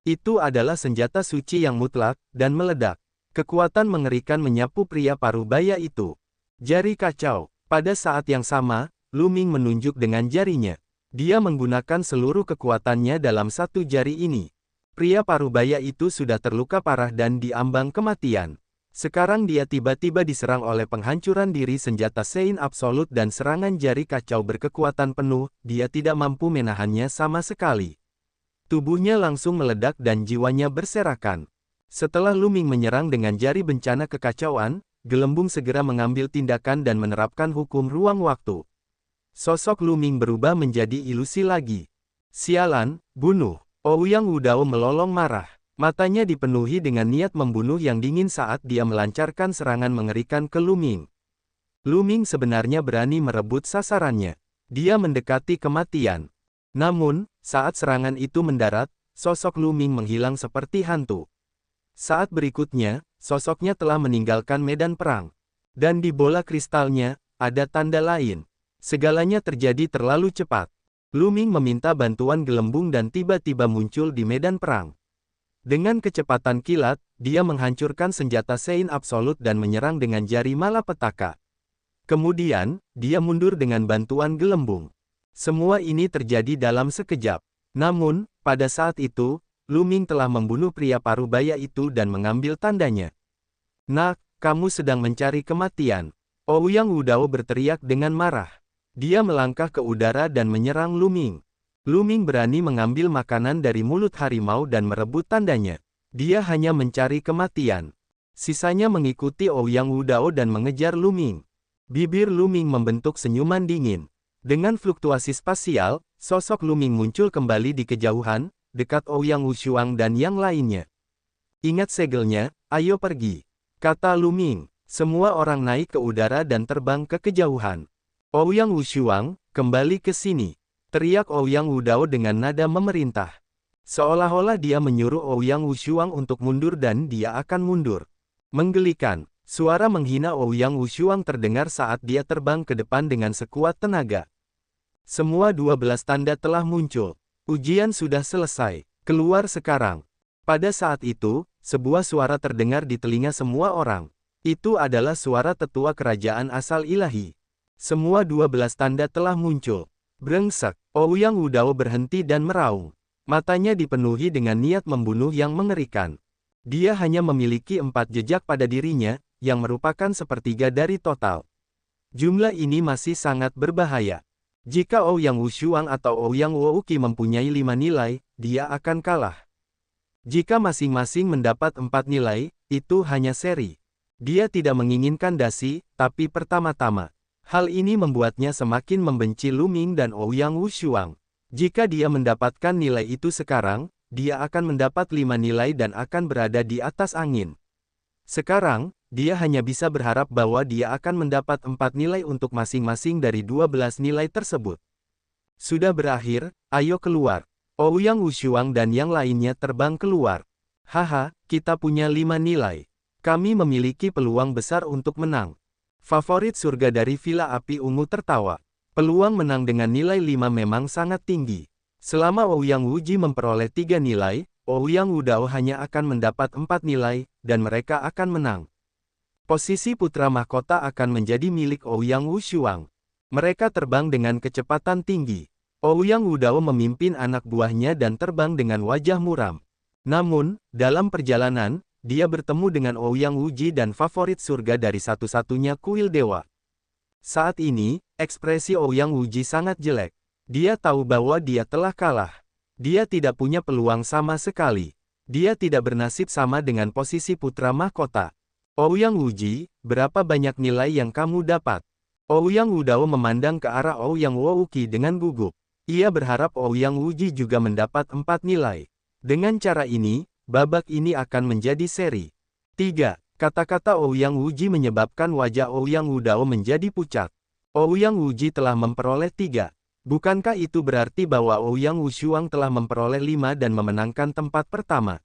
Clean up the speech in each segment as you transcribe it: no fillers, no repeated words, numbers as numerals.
Itu adalah senjata suci yang mutlak, dan meledak. Kekuatan mengerikan menyapu pria parubaya itu. Jari kacau. Pada saat yang sama, Lu Ming menunjuk dengan jarinya. Dia menggunakan seluruh kekuatannya dalam satu jari ini. Pria parubaya itu sudah terluka parah dan diambang kematian. Sekarang dia tiba-tiba diserang oleh penghancuran diri senjata Sein Absolut dan serangan jari kacau berkekuatan penuh, dia tidak mampu menahannya sama sekali. Tubuhnya langsung meledak dan jiwanya berserakan. Setelah Lu Ming menyerang dengan jari bencana kekacauan, Gelembung segera mengambil tindakan dan menerapkan hukum ruang waktu. Sosok Lu Ming berubah menjadi ilusi lagi. Sialan, bunuh. Ouyang Wudao melolong marah. Matanya dipenuhi dengan niat membunuh yang dingin saat dia melancarkan serangan mengerikan ke Lu Ming. Lu Ming sebenarnya berani merebut sasarannya. Dia mendekati kematian. Namun, saat serangan itu mendarat, sosok Lu Ming menghilang seperti hantu. Saat berikutnya, sosoknya telah meninggalkan medan perang. Dan di bola kristalnya, ada tanda lain. Segalanya terjadi terlalu cepat. Lu Ming meminta bantuan Gelembung dan tiba-tiba muncul di medan perang. Dengan kecepatan kilat, dia menghancurkan senjata Sein Absolut dan menyerang dengan jari malapetaka. Kemudian, dia mundur dengan bantuan Gelembung. Semua ini terjadi dalam sekejap. Namun, pada saat itu, Lu Ming telah membunuh pria parubaya itu dan mengambil tandanya. "Nak, kamu sedang mencari kematian." Ouyang Wudao berteriak dengan marah. Dia melangkah ke udara dan menyerang Lu Ming. Lu Ming berani mengambil makanan dari mulut harimau dan merebut tandanya. Dia hanya mencari kematian. Sisanya mengikuti Ouyang Wudao dan mengejar Lu Ming. Bibir Lu Ming membentuk senyuman dingin. Dengan fluktuasi spasial, sosok Lu Ming muncul kembali di kejauhan, dekat Ouyang Wushuang dan yang lainnya. "Ingat segelnya, ayo pergi," kata Lu Ming. Semua orang naik ke udara dan terbang ke kejauhan. "Ouyang Wushuang, kembali ke sini," teriak Ouyang Wudao dengan nada memerintah. Seolah-olah dia menyuruh Ouyang Wushuang untuk mundur dan dia akan mundur. Menggelikan, suara menghina Ouyang Wushuang terdengar saat dia terbang ke depan dengan sekuat tenaga. Semua 12 tanda telah muncul. Ujian sudah selesai. Keluar sekarang. Pada saat itu, sebuah suara terdengar di telinga semua orang. Itu adalah suara tetua kerajaan asal ilahi. Semua 12 tanda telah muncul. Brengsek, Ouyang Wudao berhenti dan meraung. Matanya dipenuhi dengan niat membunuh yang mengerikan. Dia hanya memiliki 4 jejak pada dirinya, yang merupakan sepertiga dari total. Jumlah ini masih sangat berbahaya. Jika Ouyang Wushuang atau Ouyang Wouqi mempunyai 5 nilai, dia akan kalah. Jika masing-masing mendapat 4 nilai, itu hanya seri. Dia tidak menginginkan dasi, tapi pertama-tama. Hal ini membuatnya semakin membenci Lu Ming dan Ouyang Wushuang. Jika dia mendapatkan nilai itu sekarang, dia akan mendapat 5 nilai dan akan berada di atas angin. Sekarang, dia hanya bisa berharap bahwa dia akan mendapat 4 nilai untuk masing-masing dari 12 nilai tersebut. Sudah berakhir, ayo keluar. Ouyang Wushuang dan yang lainnya terbang keluar. "Haha, kita punya 5 nilai. Kami memiliki peluang besar untuk menang." Favorit surga dari Villa Api Ungu tertawa. Peluang menang dengan nilai 5 memang sangat tinggi. Selama Ouyang Wuji memperoleh 3 nilai, Ouyang Wudao hanya akan mendapat 4 nilai, dan mereka akan menang. Posisi putra mahkota akan menjadi milik Ouyang Wushuang. Mereka terbang dengan kecepatan tinggi. Ouyang Wudao memimpin anak buahnya dan terbang dengan wajah muram. Namun, dalam perjalanan, dia bertemu dengan Ouyang Wuji dan favorit surga dari satu-satunya kuil dewa. Saat ini, ekspresi Ouyang Wuji sangat jelek. Dia tahu bahwa dia telah kalah. Dia tidak punya peluang sama sekali. Dia tidak bernasib sama dengan posisi putra mahkota. "Ouyang Wuji, berapa banyak nilai yang kamu dapat?" Ouyang Wudao memandang ke arah Ouyang Wouqi dengan gugup. Ia berharap Ouyang Wuji juga mendapat 4 nilai. Dengan cara ini, babak ini akan menjadi seri. 3. Kata-kata Ouyang Wuji menyebabkan wajah Ouyang Wudao menjadi pucat. Ouyang Wuji telah memperoleh 3. Bukankah itu berarti bahwa Ouyang Wushuang telah memperoleh 5 dan memenangkan tempat pertama?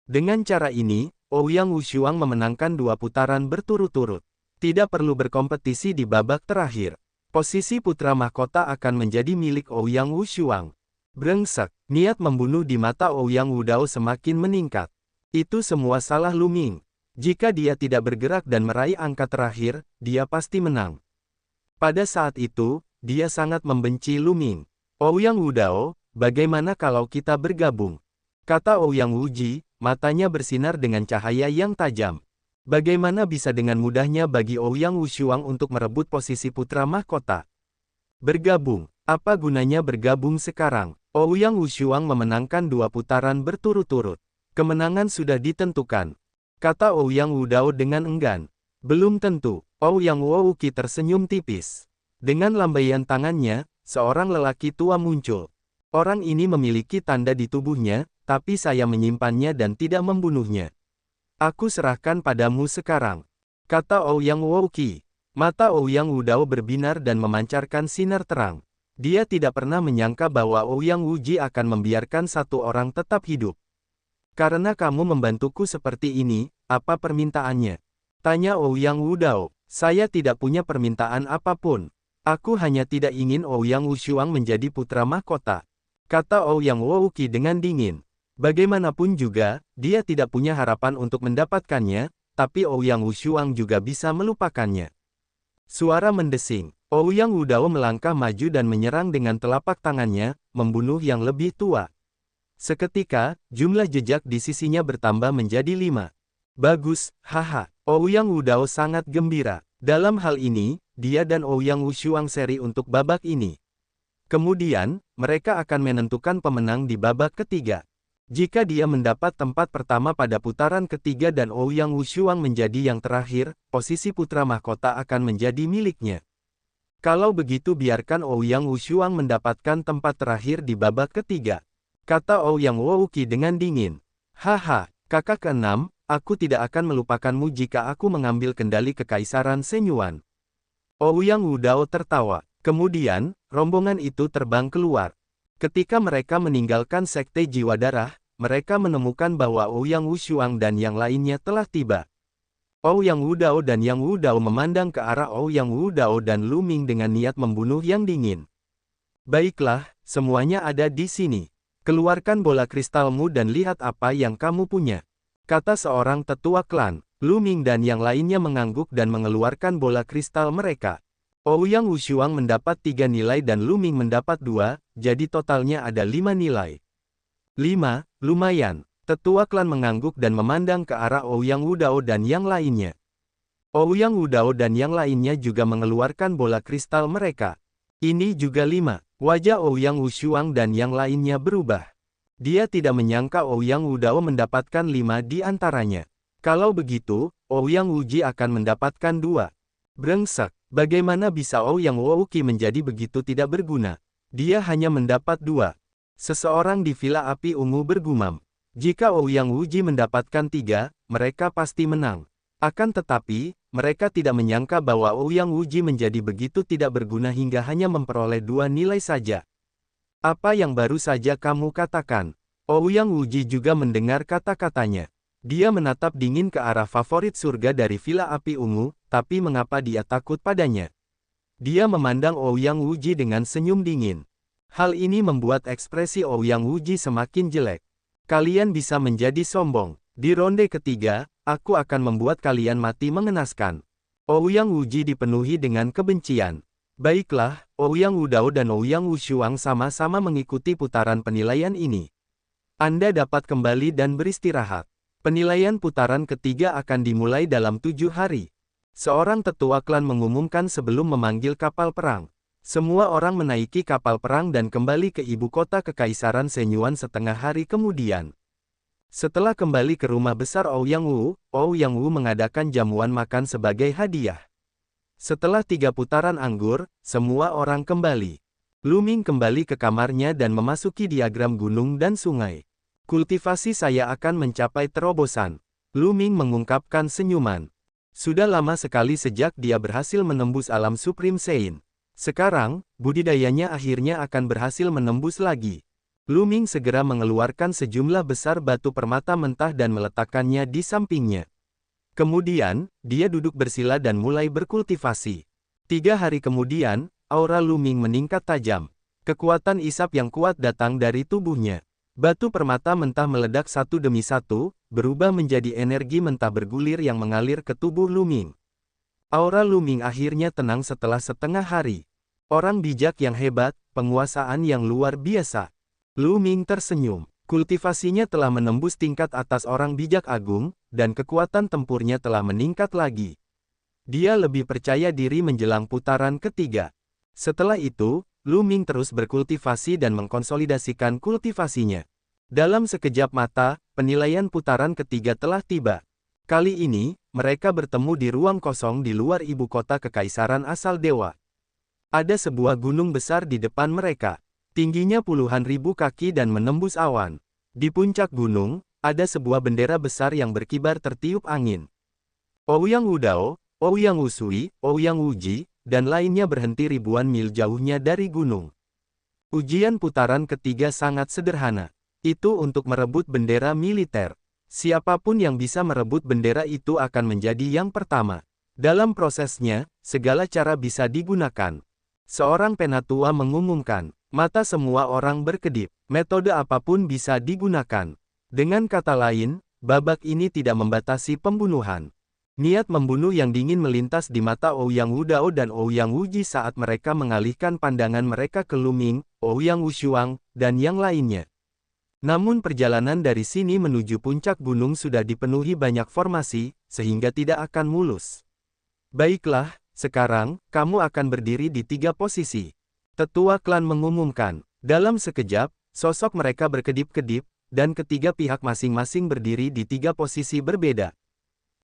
Dengan cara ini, Ouyang Wushuang memenangkan 2 putaran berturut-turut. Tidak perlu berkompetisi di babak terakhir. Posisi putra mahkota akan menjadi milik Ouyang Wushuang. Brengsek, niat membunuh di mata Ouyang Wudao semakin meningkat. Itu semua salah Lu Ming. Jika dia tidak bergerak dan meraih angka terakhir, dia pasti menang. Pada saat itu, dia sangat membenci Lu Ming. Ouyang Wudao, bagaimana kalau kita bergabung? Kata Ouyang Wuji, matanya bersinar dengan cahaya yang tajam. Bagaimana bisa dengan mudahnya bagi Ouyang Wushuang untuk merebut posisi putra mahkota? Bergabung. Apa gunanya bergabung sekarang? Ouyang Wushuang memenangkan 2 putaran berturut-turut. Kemenangan sudah ditentukan. Kata Ouyang Wudao dengan enggan. Belum tentu. Ouyang Wouqi tersenyum tipis. Dengan lambaian tangannya, seorang lelaki tua muncul. Orang ini memiliki tanda di tubuhnya, tapi saya menyimpannya dan tidak membunuhnya. Aku serahkan padamu sekarang. Kata Ouyang Wouqi. Mata Ouyang Wudao berbinar dan memancarkan sinar terang. Dia tidak pernah menyangka bahwa Ouyang Wuji akan membiarkan satu orang tetap hidup. Karena kamu membantuku seperti ini, apa permintaannya? Tanya Ouyang Wudao. Saya tidak punya permintaan apapun. Aku hanya tidak ingin Ouyang Wushuang menjadi putra mahkota. Kata Ouyang Wouqi dengan dingin. Bagaimanapun juga, dia tidak punya harapan untuk mendapatkannya, tapi Ouyang Wushuang juga bisa melupakannya. Suara mendesing. Ouyang Wudao melangkah maju dan menyerang dengan telapak tangannya, membunuh yang lebih tua. Seketika, jumlah jejak di sisinya bertambah menjadi 5. Bagus, haha. Ouyang Wudao sangat gembira. Dalam hal ini, dia dan Ouyang Wushuang seri untuk babak ini. Kemudian, mereka akan menentukan pemenang di babak ketiga. Jika dia mendapat tempat pertama pada putaran ketiga dan Ouyang Wushuang menjadi yang terakhir, posisi putra mahkota akan menjadi miliknya. Kalau begitu biarkan Ouyang Wushuang mendapatkan tempat terakhir di babak ketiga. Kata Ouyang Wouqi dengan dingin. Haha, kakak keenam, aku tidak akan melupakanmu jika aku mengambil kendali kekaisaran Shenyuan. Ouyang Wudao tertawa. Kemudian, rombongan itu terbang keluar. Ketika mereka meninggalkan Sekte Jiwa Darah, mereka menemukan bahwa Ouyang Wushuang dan yang lainnya telah tiba. Ouyang Wudao dan Yang Wudao memandang ke arah Ouyang Wudao dan Lu Ming dengan niat membunuh yang dingin. Baiklah, semuanya ada di sini. Keluarkan bola kristalmu dan lihat apa yang kamu punya. Kata seorang tetua klan. Lu Ming dan yang lainnya mengangguk dan mengeluarkan bola kristal mereka. Ouyang Wushuang mendapat 3 nilai dan Lu Ming mendapat 2, jadi totalnya ada 5 nilai. 5, lumayan. Tetua klan mengangguk dan memandang ke arah Ouyang Wudao dan yang lainnya. Ouyang Wudao dan yang lainnya juga mengeluarkan bola kristal mereka. Ini juga 5. Wajah Ouyang Wushuang dan yang lainnya berubah. Dia tidak menyangka Ouyang Wudao mendapatkan 5 di antaranya. Kalau begitu, Ouyang Wuji akan mendapatkan 2. Brengsek. Bagaimana bisa Ouyang Wouqi menjadi begitu tidak berguna? Dia hanya mendapat 2. Seseorang di Villa Api Ungu bergumam. Jika Ouyang Wuji mendapatkan 3, mereka pasti menang. Akan tetapi, mereka tidak menyangka bahwa Ouyang Wuji menjadi begitu tidak berguna hingga hanya memperoleh 2 nilai saja. Apa yang baru saja kamu katakan? Ouyang Wuji juga mendengar kata-katanya. Dia menatap dingin ke arah favorit surga dari Villa Api Ungu, tapi mengapa dia takut padanya? Dia memandang Ouyang Wuji dengan senyum dingin. Hal ini membuat ekspresi Ouyang Wuji semakin jelek. Kalian bisa menjadi sombong. Di ronde ketiga, aku akan membuat kalian mati mengenaskan. Ouyang Wuji dipenuhi dengan kebencian. Baiklah, Ouyang Wudao dan Ouyang Wushuang sama-sama mengikuti putaran penilaian ini. Anda dapat kembali dan beristirahat. Penilaian putaran ketiga akan dimulai dalam 7 hari. Seorang tetua klan mengumumkan sebelum memanggil kapal perang. Semua orang menaiki kapal perang dan kembali ke ibu kota Kekaisaran Shenyuan setengah hari kemudian. Setelah kembali ke rumah besar Ouyang Wu mengadakan jamuan makan sebagai hadiah. Setelah 3 putaran anggur, semua orang kembali. Lu Ming kembali ke kamarnya dan memasuki diagram gunung dan sungai. Kultivasi saya akan mencapai terobosan. Lu Ming mengungkapkan senyuman. Sudah lama sekali sejak dia berhasil menembus alam Supreme Sein. Sekarang, budidayanya akhirnya akan berhasil menembus lagi. Lu Ming segera mengeluarkan sejumlah besar batu permata mentah dan meletakkannya di sampingnya. Kemudian, dia duduk bersila dan mulai berkultivasi. 3 hari kemudian, aura Lu Ming meningkat tajam. Kekuatan isap yang kuat datang dari tubuhnya. Batu permata mentah meledak satu demi satu, berubah menjadi energi mentah bergulir yang mengalir ke tubuh Lu Ming. Aura Lu Ming akhirnya tenang setelah setengah hari. Orang bijak yang hebat, penguasaan yang luar biasa. Lu Ming tersenyum. Kultivasinya telah menembus tingkat atas orang bijak agung, dan kekuatan tempurnya telah meningkat lagi. Dia lebih percaya diri menjelang putaran ketiga. Setelah itu, Lu Ming terus berkultivasi dan mengkonsolidasikan kultivasinya. Dalam sekejap mata, penilaian putaran ketiga telah tiba. Kali ini, mereka bertemu di ruang kosong di luar ibu kota kekaisaran asal dewa. Ada sebuah gunung besar di depan mereka. Tingginya puluhan ribu kaki dan menembus awan. Di puncak gunung, ada sebuah bendera besar yang berkibar tertiup angin. Ouyang Wudao, Ouyang Wusui, Ouyang Wuji, dan lainnya berhenti ribuan mil jauhnya dari gunung. Ujian putaran ketiga sangat sederhana. Itu untuk merebut bendera militer. Siapapun yang bisa merebut bendera itu akan menjadi yang pertama. Dalam prosesnya, segala cara bisa digunakan. Seorang penatua mengumumkan, mata semua orang berkedip. Metode apapun bisa digunakan. Dengan kata lain, babak ini tidak membatasi pembunuhan. Niat membunuh yang dingin melintas di mata Ouyang Wudao dan Ouyang Wuji saat mereka mengalihkan pandangan mereka ke Lu Ming, Ouyang Wushuang, dan yang lainnya. Namun perjalanan dari sini menuju puncak gunung sudah dipenuhi banyak formasi, sehingga tidak akan mulus. Baiklah, sekarang, kamu akan berdiri di 3 posisi. Tetua klan mengumumkan. Dalam sekejap, sosok mereka berkedip-kedip, dan ketiga pihak masing-masing berdiri di 3 posisi berbeda.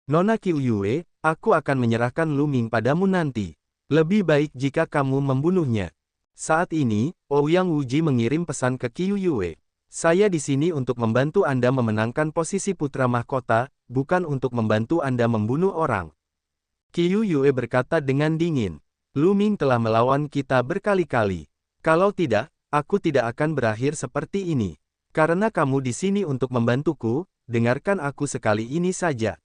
Nona Qiuyue, aku akan menyerahkan Lu Ming padamu nanti. Lebih baik jika kamu membunuhnya. Saat ini, Ouyang Wuji mengirim pesan ke Qiuyue. Saya di sini untuk membantu Anda memenangkan posisi putra mahkota, bukan untuk membantu Anda membunuh orang. Qiuyue berkata dengan dingin. Lu Ming telah melawan kita berkali-kali. Kalau tidak, aku tidak akan berakhir seperti ini. Karena kamu di sini untuk membantuku, dengarkan aku sekali ini saja.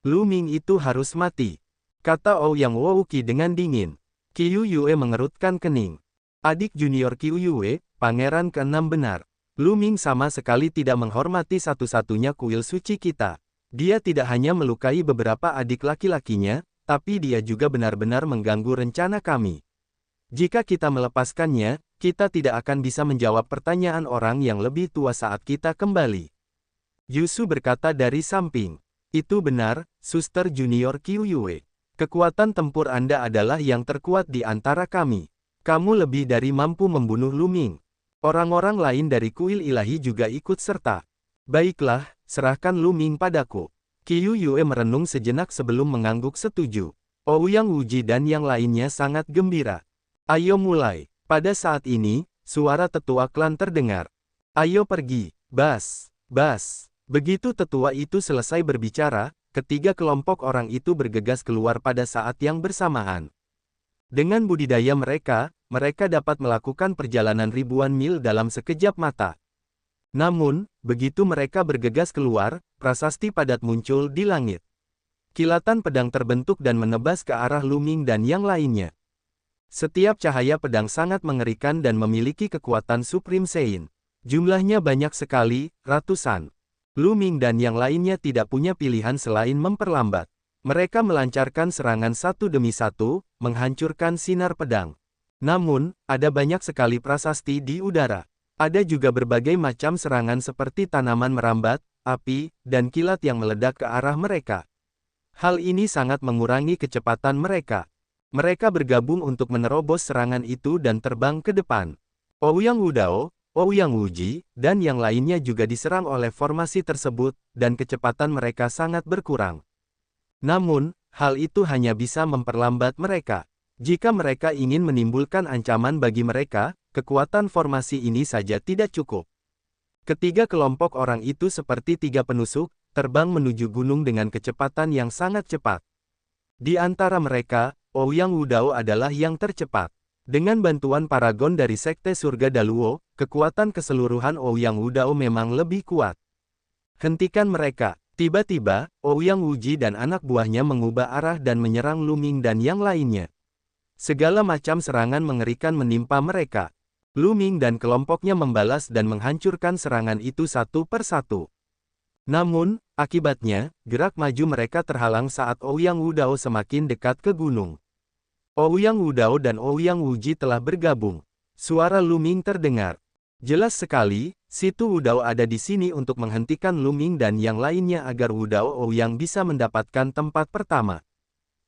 Lu Ming itu harus mati. Kata Ouyang Wouqi dengan dingin. Qiuyue mengerutkan kening. Adik junior Qiuyue, pangeran ke-6 benar. Lu Ming sama sekali tidak menghormati satu-satunya kuil suci kita. Dia tidak hanya melukai beberapa adik laki-lakinya, tapi dia juga benar-benar mengganggu rencana kami. Jika kita melepaskannya, kita tidak akan bisa menjawab pertanyaan orang yang lebih tua saat kita kembali. Yusu berkata dari samping. Itu benar, Suster Junior Qiuyue. Kekuatan tempur Anda adalah yang terkuat di antara kami. Kamu lebih dari mampu membunuh Lu Ming. Orang-orang lain dari kuil ilahi juga ikut serta. Baiklah, serahkan Lu Ming padaku. Qiuyue merenung sejenak sebelum mengangguk setuju. Ouyang Wuji dan yang lainnya sangat gembira. Ayo mulai. Pada saat ini, suara tetua klan terdengar. Ayo pergi, Bas, Bas. Begitu tetua itu selesai berbicara, ketiga kelompok orang itu bergegas keluar pada saat yang bersamaan. Dengan budidaya mereka dapat melakukan perjalanan ribuan mil dalam sekejap mata. Namun, begitu mereka bergegas keluar, prasasti padat muncul di langit. Kilatan pedang terbentuk dan menebas ke arah Lu Ming dan yang lainnya. Setiap cahaya pedang sangat mengerikan dan memiliki kekuatan Supreme Sein. Jumlahnya banyak sekali, ratusan. Lu Ming dan yang lainnya tidak punya pilihan selain memperlambat. Mereka melancarkan serangan satu demi satu, menghancurkan sinar pedang. Namun, ada banyak sekali prasasti di udara. Ada juga berbagai macam serangan seperti tanaman merambat, api, dan kilat yang meledak ke arah mereka. Hal ini sangat mengurangi kecepatan mereka. Mereka bergabung untuk menerobos serangan itu dan terbang ke depan. Ouyang Wudao, Ouyang Wuji, dan yang lainnya juga diserang oleh formasi tersebut, dan kecepatan mereka sangat berkurang. Namun, hal itu hanya bisa memperlambat mereka. Jika mereka ingin menimbulkan ancaman bagi mereka, kekuatan formasi ini saja tidak cukup. Ketiga kelompok orang itu seperti 3 penusuk, terbang menuju gunung dengan kecepatan yang sangat cepat. Di antara mereka, Ouyang Wudao adalah yang tercepat. Dengan bantuan paragon dari Sekte Surga Daluo, kekuatan keseluruhan Ouyang Wudao memang lebih kuat. Hentikan mereka. Tiba-tiba, Ouyang Wuji dan anak buahnya mengubah arah dan menyerang Lu Ming dan yang lainnya. Segala macam serangan mengerikan menimpa mereka. Lu Ming dan kelompoknya membalas dan menghancurkan serangan itu satu persatu. Namun, akibatnya, gerak maju mereka terhalang saat Ouyang Wudao semakin dekat ke gunung. Ouyang Wudao dan Ouyang Wuji telah bergabung. Suara Lu Ming terdengar. Jelas sekali, Situ Wudao ada di sini untuk menghentikan Lu Ming dan yang lainnya agar Wudao Ouyang bisa mendapatkan tempat pertama.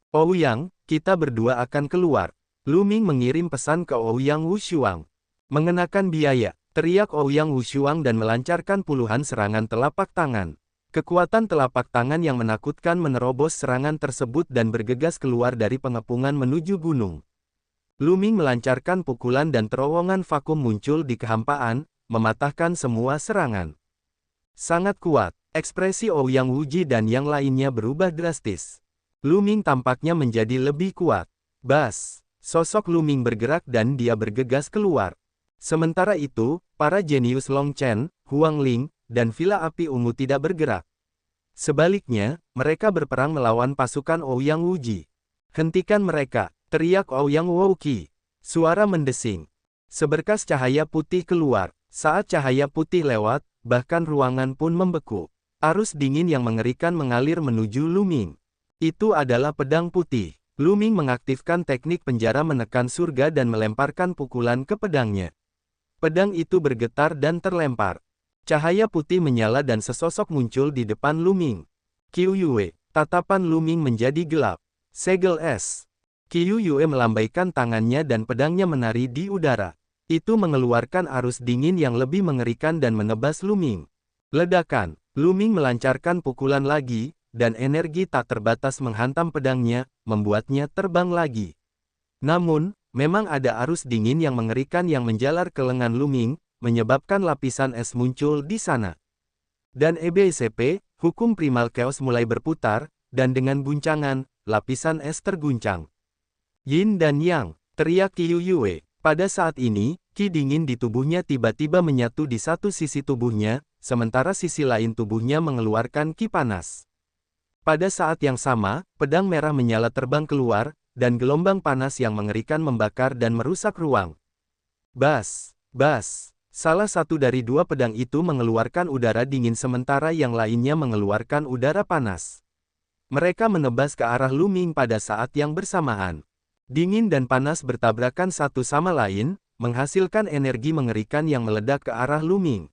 Ouyang, kita berdua akan keluar. Lu Ming mengirim pesan ke Ouyang Wushuang. Mengenakan biaya, teriak Ouyang Wushuang dan melancarkan puluhan serangan telapak tangan. Kekuatan telapak tangan yang menakutkan menerobos serangan tersebut dan bergegas keluar dari pengepungan menuju gunung. Lu Ming melancarkan pukulan dan terowongan vakum muncul di kehampaan, mematahkan semua serangan. Sangat kuat, ekspresi Ouyang Wuji dan yang lainnya berubah drastis. Lu Ming tampaknya menjadi lebih kuat. Bas, sosok Lu Ming bergerak dan dia bergegas keluar. Sementara itu, para jenius Long Chen, Huang Ling, dan Villa Api Ungu tidak bergerak. Sebaliknya, mereka berperang melawan pasukan Ouyang Wuji. Hentikan mereka, teriak Ouyang Wouqi. Suara mendesing. Seberkas cahaya putih keluar. Saat cahaya putih lewat, bahkan ruangan pun membeku. Arus dingin yang mengerikan mengalir menuju Lu Ming. Itu adalah pedang putih. Lu Ming mengaktifkan teknik penjara menekan surga dan melemparkan pukulan ke pedangnya. Pedang itu bergetar dan terlempar. Cahaya putih menyala dan sesosok muncul di depan Lu Ming. Qiu Yue, tatapan Lu Ming menjadi gelap. Segel es. Qiu Yue melambaikan tangannya dan pedangnya menari di udara. Itu mengeluarkan arus dingin yang lebih mengerikan dan menebas Lu Ming. Ledakan, Lu Ming melancarkan pukulan lagi, dan energi tak terbatas menghantam pedangnya, membuatnya terbang lagi. Namun, memang ada arus dingin yang mengerikan yang menjalar ke lengan Lu Ming, menyebabkan lapisan es muncul di sana. Dan EBCP, hukum primal chaos mulai berputar, dan dengan guncangan, lapisan es terguncang. Yin dan Yang, teriak Qiu Yue. Pada saat ini, Qi dingin di tubuhnya tiba-tiba menyatu di satu sisi tubuhnya, sementara sisi lain tubuhnya mengeluarkan Qi panas. Pada saat yang sama, pedang merah menyala terbang keluar, dan gelombang panas yang mengerikan membakar dan merusak ruang. Bas, bas. Salah satu dari dua pedang itu mengeluarkan udara dingin sementara yang lainnya mengeluarkan udara panas. Mereka menebas ke arah Lu Ming pada saat yang bersamaan. Dingin dan panas bertabrakan satu sama lain, menghasilkan energi mengerikan yang meledak ke arah Lu Ming.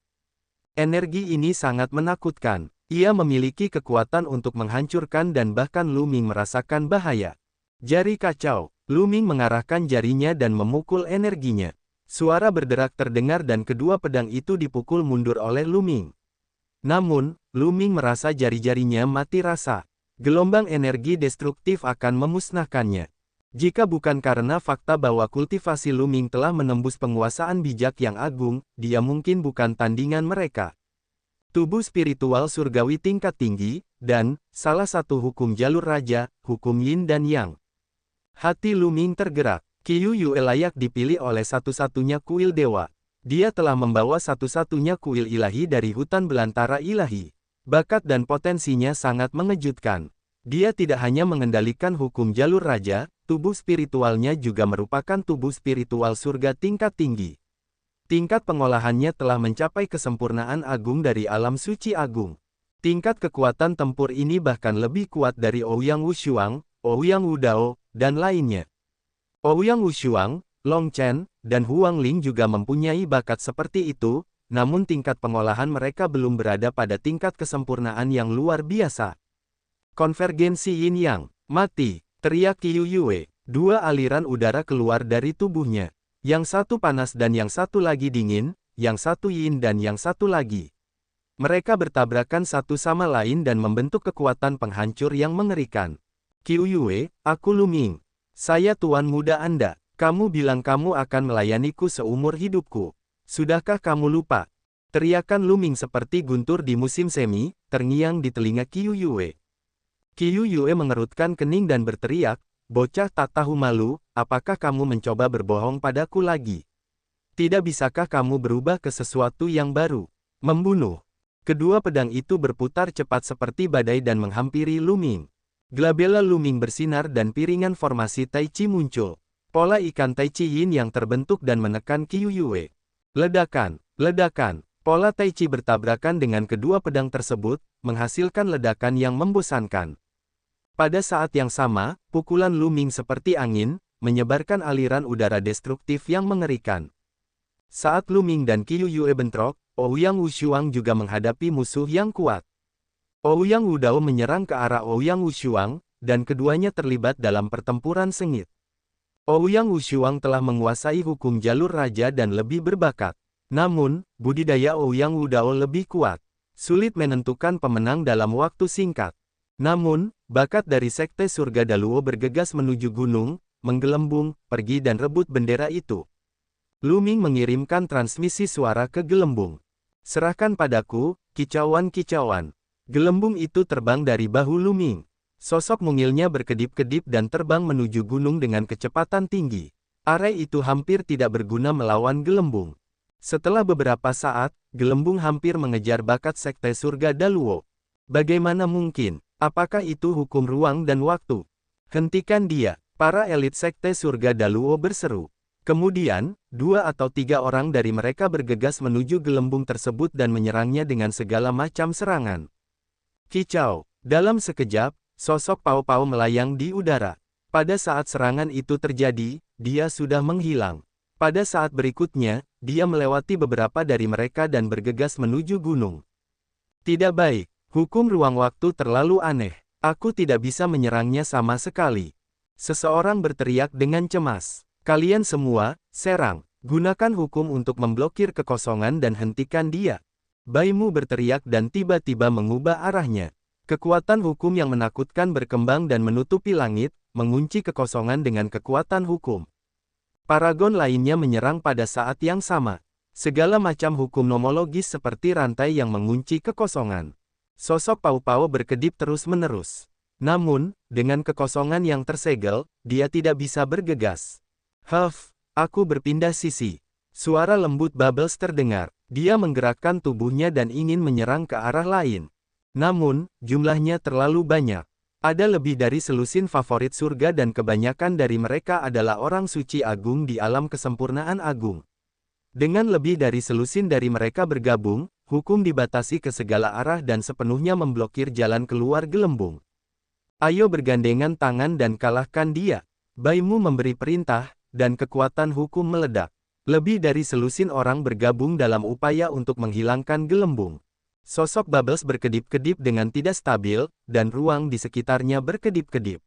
Energi ini sangat menakutkan. Ia memiliki kekuatan untuk menghancurkan dan bahkan Lu Ming merasakan bahaya. Jari kacau, Lu Ming mengarahkan jarinya dan memukul energinya. Suara berderak terdengar dan kedua pedang itu dipukul mundur oleh Lu Ming. Namun, Lu Ming merasa jari-jarinya mati rasa. Gelombang energi destruktif akan memusnahkannya. Jika bukan karena fakta bahwa kultivasi Lu Ming telah menembus penguasaan bijak yang agung, dia mungkin bukan tandingan mereka. Tubuh spiritual surgawi tingkat tinggi, dan salah satu hukum jalur raja, hukum Yin dan Yang. Hati Lu Ming tergerak. Qiu Yue layak dipilih oleh satu-satunya kuil dewa. Dia telah membawa satu-satunya kuil ilahi dari hutan belantara ilahi. Bakat dan potensinya sangat mengejutkan. Dia tidak hanya mengendalikan hukum jalur raja, tubuh spiritualnya juga merupakan tubuh spiritual surga tingkat tinggi. Tingkat pengolahannya telah mencapai kesempurnaan agung dari alam suci agung. Tingkat kekuatan tempur ini bahkan lebih kuat dari Ouyang Wushuang, Ouyang Wudao, dan lainnya. Ouyang Wushuang, Long Chen, dan Huang Ling juga mempunyai bakat seperti itu, namun tingkat pengolahan mereka belum berada pada tingkat kesempurnaan yang luar biasa. Konvergensi Yin Yang, mati, teriak Qiu Yue. Dua aliran udara keluar dari tubuhnya. Yang satu panas dan yang satu lagi dingin, yang satu yin dan yang satu lagi. Mereka bertabrakan satu sama lain dan membentuk kekuatan penghancur yang mengerikan. Qiu Yue, aku Lu Ming. Saya tuan muda Anda. Kamu bilang kamu akan melayaniku seumur hidupku. Sudahkah kamu lupa? Teriakan Lu Ming seperti guntur di musim semi, terngiang di telinga Qiu Yue. Qiu Yue mengerutkan kening dan berteriak, bocah tak tahu malu, apakah kamu mencoba berbohong padaku lagi? Tidak bisakah kamu berubah ke sesuatu yang baru? Membunuh. Kedua pedang itu berputar cepat seperti badai dan menghampiri Lu Ming. Glabella Lu Ming bersinar dan piringan formasi Tai Chi muncul. Pola ikan Tai Chi Yin yang terbentuk dan menekan Qiu Yue. Ledakan, ledakan. Pola Tai Chi bertabrakan dengan kedua pedang tersebut, menghasilkan ledakan yang membosankan. Pada saat yang sama, pukulan Lu Ming seperti angin, menyebarkan aliran udara destruktif yang mengerikan. Saat Lu Ming dan Qiu Yue bentrok, Ouyang Wushuang juga menghadapi musuh yang kuat. Ouyang Wudao menyerang ke arah Ouyang Wushuang, dan keduanya terlibat dalam pertempuran sengit. Ouyang Wushuang telah menguasai hukum jalur raja dan lebih berbakat. Namun, budidaya Ouyang Wudao lebih kuat. Sulit menentukan pemenang dalam waktu singkat. Namun, bakat dari Sekte Surga Daluo bergegas menuju gunung, menggelembung, pergi dan rebut bendera itu. Lu Ming mengirimkan transmisi suara ke gelembung. Serahkan padaku, kicauan-kicauan. Gelembung itu terbang dari bahu Lu Ming. Sosok mungilnya berkedip-kedip dan terbang menuju gunung dengan kecepatan tinggi. Arai itu hampir tidak berguna melawan gelembung. Setelah beberapa saat, gelembung hampir mengejar bakat Sekte Surga Daluo. Bagaimana mungkin? Apakah itu hukum ruang dan waktu? Hentikan dia! Para elit Sekte Surga Daluo berseru. Kemudian, 2 atau 3 orang dari mereka bergegas menuju gelembung tersebut dan menyerangnya dengan segala macam serangan. Kicau! Dalam sekejap, sosok Pao Pao melayang di udara. Pada saat serangan itu terjadi, dia sudah menghilang. Pada saat berikutnya, dia melewati beberapa dari mereka dan bergegas menuju gunung. Tidak baik, hukum ruang waktu terlalu aneh. Aku tidak bisa menyerangnya sama sekali. Seseorang berteriak dengan cemas. Kalian semua, serang. Gunakan hukum untuk memblokir kekosongan dan hentikan dia. Bai Mu berteriak dan tiba-tiba mengubah arahnya. Kekuatan hukum yang menakutkan berkembang dan menutupi langit, mengunci kekosongan dengan kekuatan hukum. Paragon lainnya menyerang pada saat yang sama. Segala macam hukum nomologis seperti rantai yang mengunci kekosongan. Sosok Pao Pao berkedip terus-menerus. Namun, dengan kekosongan yang tersegel, dia tidak bisa bergegas. Huff, aku berpindah sisi. Suara lembut Bubbles terdengar. Dia menggerakkan tubuhnya dan ingin menyerang ke arah lain. Namun, jumlahnya terlalu banyak. Ada lebih dari selusin favorit surga dan kebanyakan dari mereka adalah orang suci agung di alam kesempurnaan agung. Dengan lebih dari selusin dari mereka bergabung, hukum dibatasi ke segala arah dan sepenuhnya memblokir jalan keluar gelembung. Ayo bergandengan tangan dan kalahkan dia. Bai Mu memberi perintah, dan kekuatan hukum meledak. Lebih dari selusin orang bergabung dalam upaya untuk menghilangkan gelembung. Sosok Bubbles berkedip-kedip dengan tidak stabil, dan ruang di sekitarnya berkedip-kedip.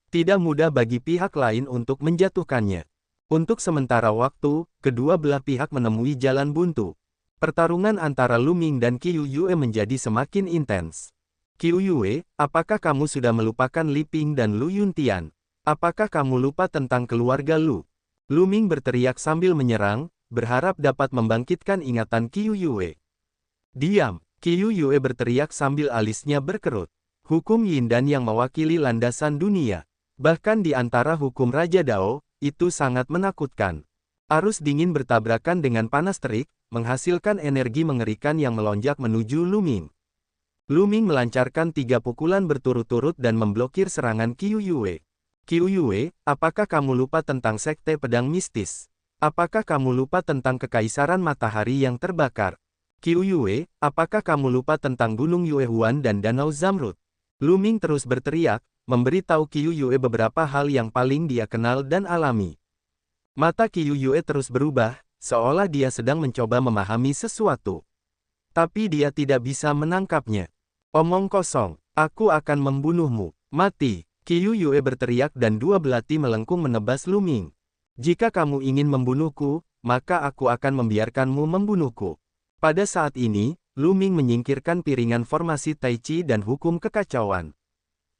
Tidak mudah bagi pihak lain untuk menjatuhkannya. Untuk sementara waktu, kedua belah pihak menemui jalan buntu. Pertarungan antara Lu Ming dan Qiu Yue menjadi semakin intens. Qiu Yue, apakah kamu sudah melupakan Li Ping dan Lu Yuntian? Apakah kamu lupa tentang keluarga Lu? Lu Ming berteriak sambil menyerang, berharap dapat membangkitkan ingatan Qiu Yue. Diam! Qiu Yue berteriak sambil alisnya berkerut. Hukum Yindan yang mewakili landasan dunia. Bahkan di antara hukum Raja Dao, itu sangat menakutkan. Arus dingin bertabrakan dengan panas terik, menghasilkan energi mengerikan yang melonjak menuju Lu Ming. Lu Ming melancarkan 3 pukulan berturut-turut dan memblokir serangan Qiu Yue. Qiu Yue, apakah kamu lupa tentang Sekte Pedang Mistis? Apakah kamu lupa tentang Kekaisaran Matahari yang terbakar? Qiu Yue, apakah kamu lupa tentang Gunung Yuehuan dan Danau Zamrud? Lu Ming terus berteriak, memberitahu Qiu Yue beberapa hal yang paling dia kenal dan alami. Mata Qiu Yue terus berubah, seolah dia sedang mencoba memahami sesuatu. Tapi dia tidak bisa menangkapnya. Omong kosong, aku akan membunuhmu. Mati! Qiu Yue berteriak dan 2 belati melengkung menebas Lu Ming. Jika kamu ingin membunuhku, maka aku akan membiarkanmu membunuhku. Pada saat ini, Lu Ming menyingkirkan piringan formasi Tai Chi dan hukum kekacauan.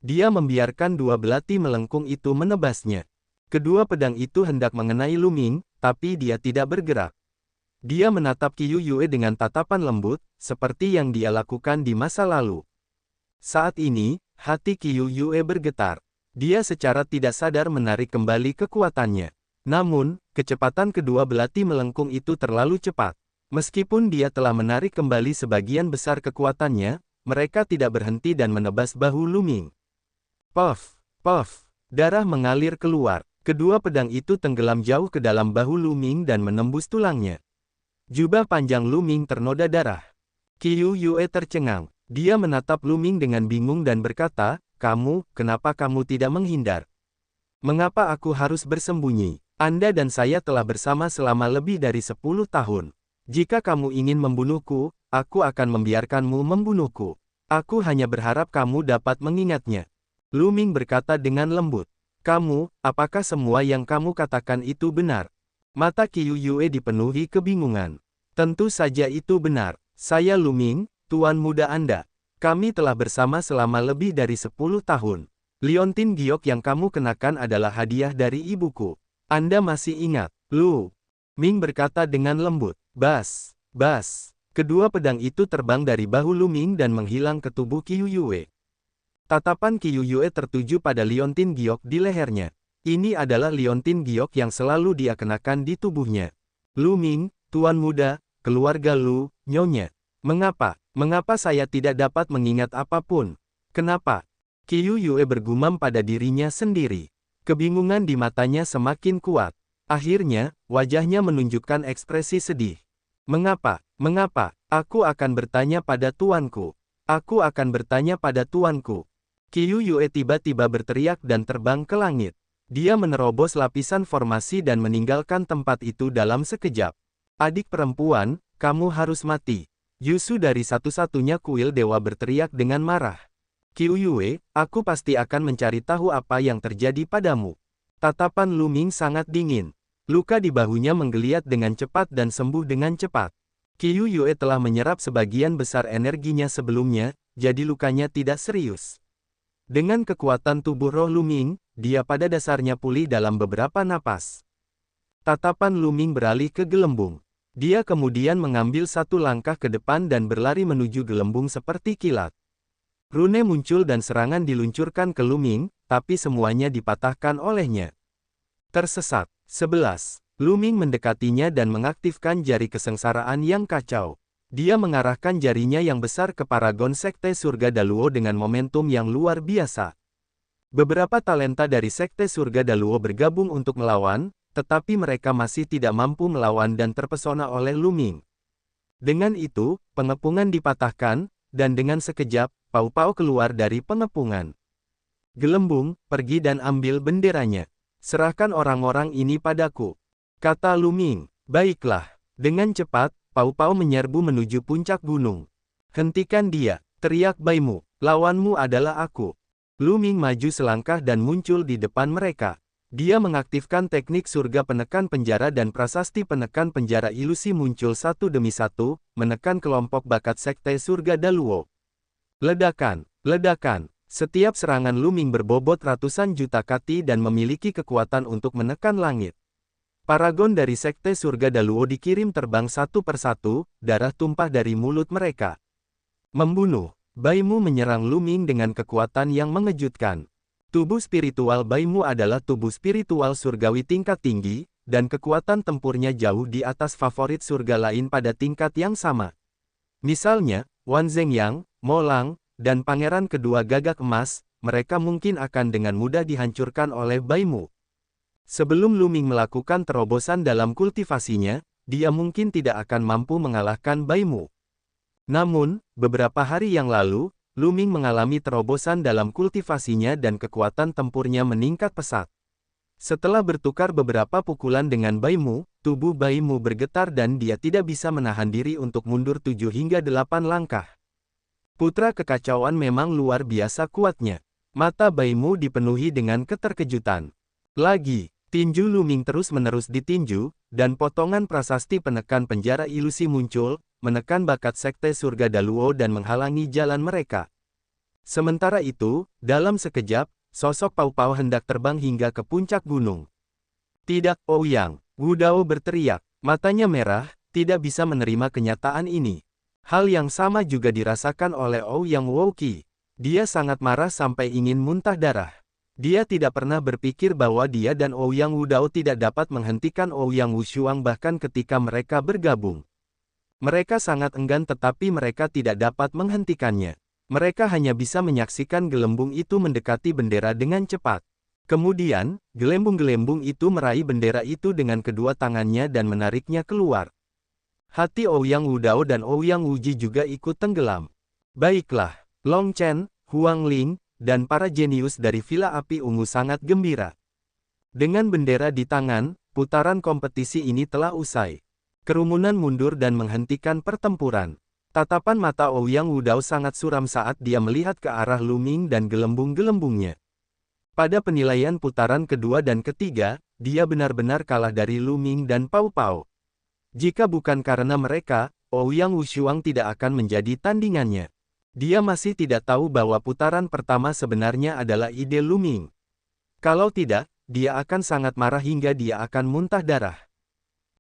Dia membiarkan 2 belati melengkung itu menebasnya. Kedua pedang itu hendak mengenai Lu Ming, tapi dia tidak bergerak. Dia menatap Qiu Yue dengan tatapan lembut, seperti yang dia lakukan di masa lalu. Saat ini, hati Qiu Yue bergetar. Dia secara tidak sadar menarik kembali kekuatannya. Namun, kecepatan kedua belati melengkung itu terlalu cepat. Meskipun dia telah menarik kembali sebagian besar kekuatannya, mereka tidak berhenti dan menebas bahu Lu Ming. Puff, puff, darah mengalir keluar. Kedua pedang itu tenggelam jauh ke dalam bahu Lu Ming dan menembus tulangnya. Jubah panjang Lu Ming ternoda darah. Qiu Yue tercengang. Dia menatap Lu Ming dengan bingung dan berkata, kenapa kamu tidak menghindar? Mengapa aku harus bersembunyi? Anda dan saya telah bersama selama lebih dari 10 tahun. Jika kamu ingin membunuhku, aku akan membiarkanmu membunuhku. Aku hanya berharap kamu dapat mengingatnya. Lu Ming berkata dengan lembut. Apakah semua yang kamu katakan itu benar? Mata Qiu Yue dipenuhi kebingungan. Tentu saja itu benar. Saya Lu Ming, tuan muda Anda. Kami telah bersama selama lebih dari 10 tahun. Liontin giok yang kamu kenakan adalah hadiah dari ibuku. Anda masih ingat? Lu Ming berkata dengan lembut. Bas. Kedua pedang itu terbang dari bahu Lu Ming dan menghilang ke tubuh Qiu Yue. Tatapan Qiu Yue tertuju pada liontin giok di lehernya. Ini adalah liontin giok yang selalu dia kenakan di tubuhnya. Lu Ming, tuan muda, keluarga Lu, nyonya. Mengapa saya tidak dapat mengingat apapun? Kenapa? Qiu Yue bergumam pada dirinya sendiri. Kebingungan di matanya semakin kuat. Akhirnya, wajahnya menunjukkan ekspresi sedih. Mengapa? Aku akan bertanya pada tuanku. Qiu Yue tiba-tiba berteriak dan terbang ke langit. Dia menerobos lapisan formasi dan meninggalkan tempat itu dalam sekejap. Adik perempuan, kamu harus mati. Yusu dari satu-satunya kuil dewa berteriak dengan marah. Qiu Yue, aku pasti akan mencari tahu apa yang terjadi padamu. Tatapan Lu Ming sangat dingin. Luka di bahunya menggeliat dengan cepat dan sembuh dengan cepat. Qiu Yue telah menyerap sebagian besar energinya sebelumnya, jadi lukanya tidak serius. Dengan kekuatan tubuh roh Lu Ming, dia pada dasarnya pulih dalam beberapa napas. Tatapan Lu Ming beralih ke gelembung. Dia kemudian mengambil satu langkah ke depan dan berlari menuju gelembung seperti kilat. Rune muncul dan serangan diluncurkan ke Lu Ming, tapi semuanya dipatahkan olehnya. Tersesat. 11. Lu Ming mendekatinya dan mengaktifkan jari kesengsaraan yang kacau. Dia mengarahkan jarinya yang besar ke paragon Sekte Surga Daluo dengan momentum yang luar biasa. Beberapa talenta dari Sekte Surga Daluo bergabung untuk melawan, tetapi mereka masih tidak mampu melawan dan terpesona oleh Lu Ming. Dengan itu, pengepungan dipatahkan, dan dengan sekejap, Pao Pao keluar dari pengepungan. Gelembung, pergi dan ambil benderanya. Serahkan orang-orang ini padaku, kata Lu Ming. Baiklah. Dengan cepat, Pao Pao menyerbu menuju puncak gunung. Hentikan dia, teriak Baimu, lawanmu adalah aku. Lu Ming maju selangkah dan muncul di depan mereka. Dia mengaktifkan teknik surga penekan penjara dan prasasti penekan penjara ilusi muncul satu demi satu, menekan kelompok bakat Sekte Surga Daluo. Ledakan. Setiap serangan Lu Ming berbobot ratusan juta kati dan memiliki kekuatan untuk menekan langit. Paragon dari Sekte Surga Daluo dikirim terbang satu persatu, darah tumpah dari mulut mereka. Membunuh. Baimu menyerang Lu Ming dengan kekuatan yang mengejutkan. Tubuh spiritual Baimu adalah tubuh spiritual surgawi tingkat tinggi, dan kekuatan tempurnya jauh di atas favorit surga lain pada tingkat yang sama. Misalnya, Wan Zhengyang, Mo Lang, dan Pangeran Kedua Gagak Emas, mereka mungkin akan dengan mudah dihancurkan oleh Baimu. Sebelum Lu Ming melakukan terobosan dalam kultivasinya, dia mungkin tidak akan mampu mengalahkan Baimu. Namun, beberapa hari yang lalu, Lu Ming mengalami terobosan dalam kultivasinya dan kekuatan tempurnya meningkat pesat. Setelah bertukar beberapa pukulan dengan Baimu, tubuh Baimu bergetar dan dia tidak bisa menahan diri untuk mundur 7 hingga 8 langkah. Putra kekacauan memang luar biasa kuatnya. Mata Baimu dipenuhi dengan keterkejutan. Lagi. Tinju Lu Ming terus-menerus ditinju, dan potongan prasasti penekan penjara ilusi muncul, menekan bakat Sekte Surga Daluo dan menghalangi jalan mereka. Sementara itu, dalam sekejap, sosok Pao Pao hendak terbang hingga ke puncak gunung. Tidak, Ouyang, Wu Dao berteriak, matanya merah, tidak bisa menerima kenyataan ini. Hal yang sama juga dirasakan oleh Ouyang Wouqi. Dia sangat marah sampai ingin muntah darah. Dia tidak pernah berpikir bahwa dia dan Ouyang Wu Dao tidak dapat menghentikan Ouyang Wu Shuang bahkan ketika mereka bergabung. Mereka sangat enggan tetapi mereka tidak dapat menghentikannya. Mereka hanya bisa menyaksikan gelembung itu mendekati bendera dengan cepat. Kemudian, gelembung-gelembung itu meraih bendera itu dengan kedua tangannya dan menariknya keluar. Hati Ouyang Wudao dan Ouyang Wuji juga ikut tenggelam. Baiklah, Long Chen, Huang Ling, dan para jenius dari Villa Api Ungu sangat gembira. Dengan bendera di tangan, putaran kompetisi ini telah usai. Kerumunan mundur dan menghentikan pertempuran. Tatapan mata Ouyang Wudao sangat suram saat dia melihat ke arah Lu Ming dan gelembung-gelembungnya. Pada penilaian putaran kedua dan ketiga, dia benar-benar kalah dari Lu Ming dan Pao Pao. Jika bukan karena mereka, Ouyang Wushuang tidak akan menjadi tandingannya. Dia masih tidak tahu bahwa putaran pertama sebenarnya adalah ide Lu Ming. Kalau tidak, dia akan sangat marah hingga dia akan muntah darah.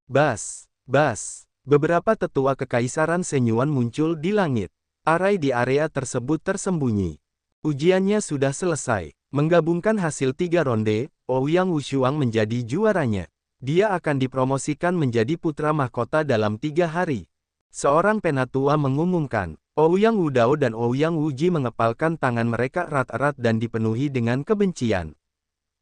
Bas, bas, beberapa tetua kekaisaran Shenyuan muncul di langit. Arai di area tersebut tersembunyi. Ujiannya sudah selesai. Menggabungkan hasil 3 ronde, Ouyang Wushuang menjadi juaranya. Dia akan dipromosikan menjadi putra mahkota dalam 3 hari. Seorang penatua mengumumkan. Ouyang Wudao dan Ouyang Wuji mengepalkan tangan mereka erat-erat dan dipenuhi dengan kebencian.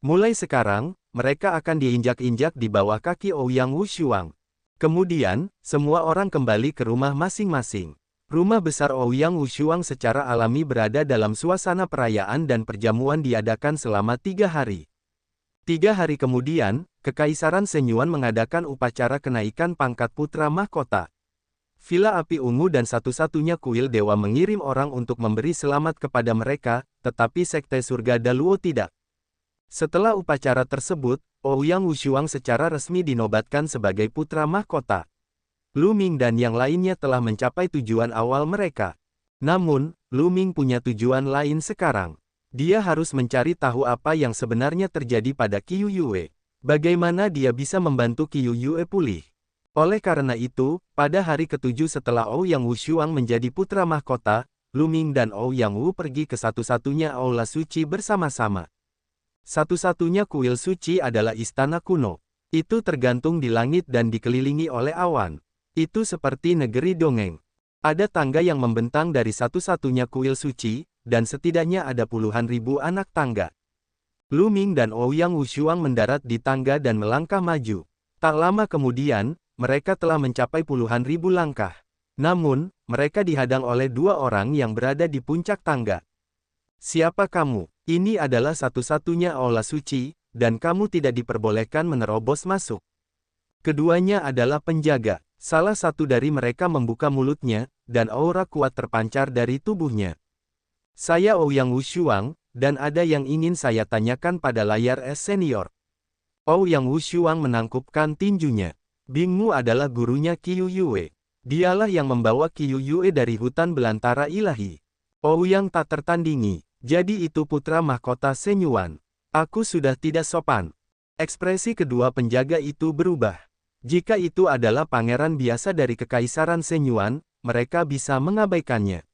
Mulai sekarang, mereka akan diinjak-injak di bawah kaki Ouyang Wushuang. Kemudian, semua orang kembali ke rumah masing-masing. Rumah besar Ouyang Wushuang secara alami berada dalam suasana perayaan dan perjamuan diadakan selama 3 hari. 3 hari kemudian, Kekaisaran Shenyuan mengadakan upacara kenaikan pangkat putra mahkota. Villa Api Ungu dan satu-satunya kuil dewa mengirim orang untuk memberi selamat kepada mereka, tetapi Sekte Surga Daluo tidak. Setelah upacara tersebut, Ouyang Wushuang secara resmi dinobatkan sebagai putra mahkota. Lu Ming dan yang lainnya telah mencapai tujuan awal mereka. Namun, Lu Ming punya tujuan lain sekarang. Dia harus mencari tahu apa yang sebenarnya terjadi pada Qiu Yue. Bagaimana dia bisa membantu Qiu Yue pulih. Oleh karena itu, pada hari ke-7 setelah Ouyang Wushuang menjadi putra mahkota, Lu Ming dan Ouyang Wu pergi ke satu-satunya aula suci bersama-sama. Satu-satunya kuil suci adalah istana kuno. Itu tergantung di langit dan dikelilingi oleh awan. Itu seperti negeri dongeng. Ada tangga yang membentang dari satu-satunya kuil suci, dan setidaknya ada puluhan ribu anak tangga. Lu Ming dan Ouyang Wushuang mendarat di tangga dan melangkah maju. Tak lama kemudian, mereka telah mencapai puluhan ribu langkah. Namun, mereka dihadang oleh 2 orang yang berada di puncak tangga. Siapa kamu? Ini adalah satu-satunya aula suci, dan kamu tidak diperbolehkan menerobos masuk. Keduanya adalah penjaga. Salah satu dari mereka membuka mulutnya, dan aura kuat terpancar dari tubuhnya. Saya Ouyang Wushuang, dan ada yang ingin saya tanyakan pada layar es senior. Ouyang Wushuang menangkupkan tinjunya. Bingmu adalah gurunya Qiu Yue. Dialah yang membawa Qiu Yue dari hutan belantara ilahi. Ouyang tak tertandingi. Jadi itu putra mahkota Shenyuan. Aku sudah tidak sopan. Ekspresi kedua penjaga itu berubah. Jika itu adalah pangeran biasa dari Kekaisaran Shenyuan, mereka bisa mengabaikannya.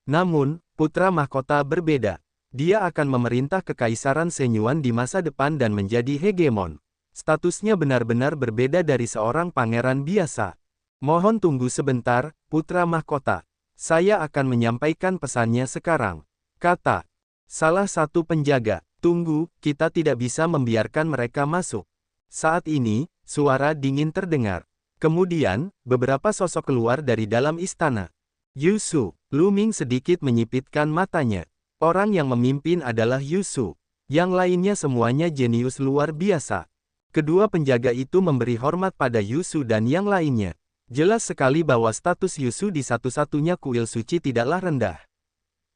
Namun, putra mahkota berbeda. Dia akan memerintah Kekaisaran Shenyuan di masa depan dan menjadi hegemon. Statusnya benar-benar berbeda dari seorang pangeran biasa. Mohon tunggu sebentar, putra mahkota. Saya akan menyampaikan pesannya sekarang. Kata salah satu penjaga. Tunggu, kita tidak bisa membiarkan mereka masuk. Saat ini, suara dingin terdengar. Kemudian, beberapa sosok keluar dari dalam istana. Yusu, Lu Ming sedikit menyipitkan matanya. Orang yang memimpin adalah Yusu. Yang lainnya semuanya jenius luar biasa. Kedua penjaga itu memberi hormat pada Yusu dan yang lainnya. Jelas sekali bahwa status Yusu di satu-satunya kuil suci tidaklah rendah.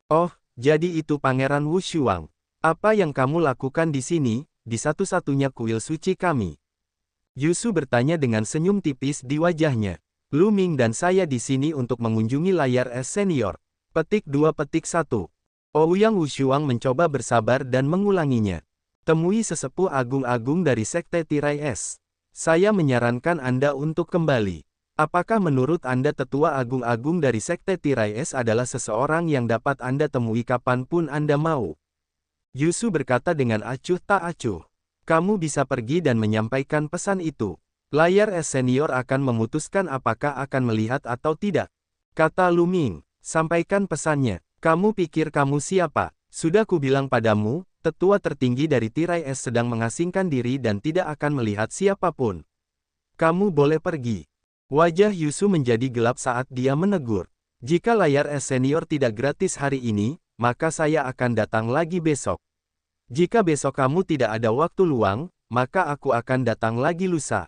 Oh, jadi itu Pangeran Wushuang. Apa yang kamu lakukan di sini, di satu-satunya kuil suci kami? Yusu bertanya dengan senyum tipis di wajahnya. Lu Ming dan saya di sini untuk mengunjungi layar es senior. Petik 2:1. Ouyang Wushuang mencoba bersabar dan mengulanginya. Temui sesepuh agung-agung dari Sekte Tirai Es. Saya menyarankan Anda untuk kembali. Apakah menurut Anda tetua agung-agung dari Sekte Tirai Es adalah seseorang yang dapat Anda temui kapanpun Anda mau? Yusu berkata dengan acuh tak acuh. Kamu bisa pergi dan menyampaikan pesan itu. Layar es senior akan memutuskan apakah akan melihat atau tidak. Kata Lu Ming, sampaikan pesannya. Kamu pikir kamu siapa? Sudah kubilang padamu, Tetua tertinggi dari tirai es sedang mengasingkan diri dan tidak akan melihat siapapun. Kamu boleh pergi. Wajah Yusu menjadi gelap saat dia menegur. Jika layar es senior tidak gratis hari ini, maka saya akan datang lagi besok. Jika besok kamu tidak ada waktu luang, maka aku akan datang lagi lusa.